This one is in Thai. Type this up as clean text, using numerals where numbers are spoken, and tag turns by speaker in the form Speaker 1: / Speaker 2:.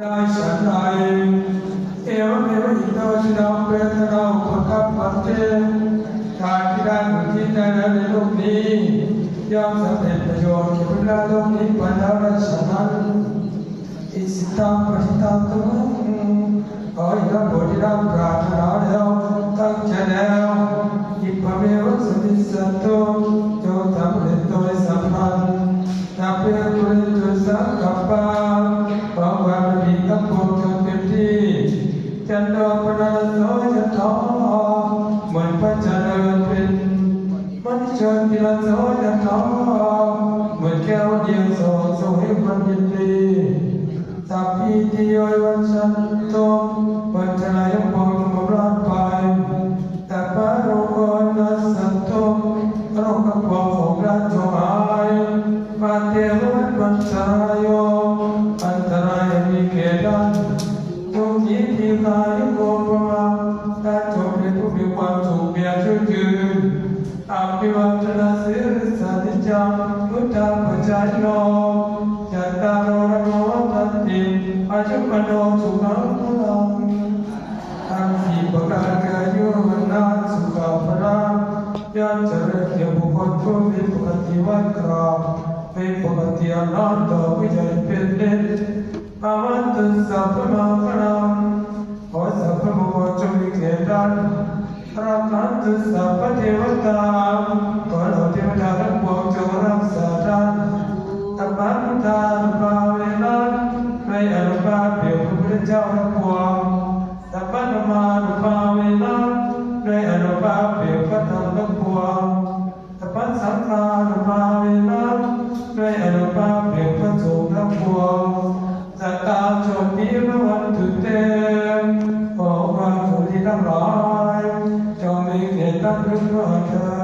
Speaker 1: ได้ฉันใดเอวเมวอิโตชินองเปตนาอุปคัปปัจเจการที่ได้ผลที่ได้ในโลกนี้ย่อมสำเร็จประโยชน์แก่ผู้ละโลกนี้ไปแล้วและฉะนั้นอิสิตังปฏิตังตุขอให้ท่านผู้ที่ได้ปรารถนาแล้วตั้งใจแล้วอิปะเมวะสมิสันโตจงทำเร็จโดยสัมพันธ์นับเป็นบริจุสังกัปปะความหวังดีทั้งปวงจงเป็นที่จันโดปนาโสจะท้อเหมือนพระเจริญเป็นมนุษย์ชนที่ละโสจะท้อเหมือนแก้วเดียวโสโสให้มันยินดีสัพพิติโยวันสันโตปัจจัยทั้งปวงจงรอดไปแต่พระโรคนัสสันโตโรคทั้งปวงของราชจงหายมาเทวันปัญจายโยอันตรายมีแก่ท่านจงยินดีกายโกภวะท่านจงเป็นผู้มีความสุขเบียดชื่นยืนอภิวัตนาสิริสันติจังพุทธาปัจจายโนจัตตารโรรโมทันติอายุมโนสุขังพลังทั้งสี่ประการคืออายุวันนาสุขภละย่อมเจริญแก่บุคคลผู้มีปกติวันกรอบเป็นปกติอนันตวิจัยเป็นเด่นอาวันตุสัพพมังคลังขอสัพพมงคลจงมีแก่ท่านรักขันตุสัพพเทวตาขอเหล่าเทวดาทั้งปวงจงรักษาท่านตัปปะพุทธานุภาเวนะในอนุภาพเปี่ยมพระพุทธเจ้าทั้งปวงตัปปะธรรมานุภาเวนะในอนุภาพเปี่ยมพระธรรมทั้งปวงตัปปะสังฆานุภาเวนะในอนุภาพเปี่ยมพระสงฆ์ทั้งปวงสัตตาโชติภวันตุเตขอความสุขที่ทั้งหลายจงมีแก่ท่านทุกท่าน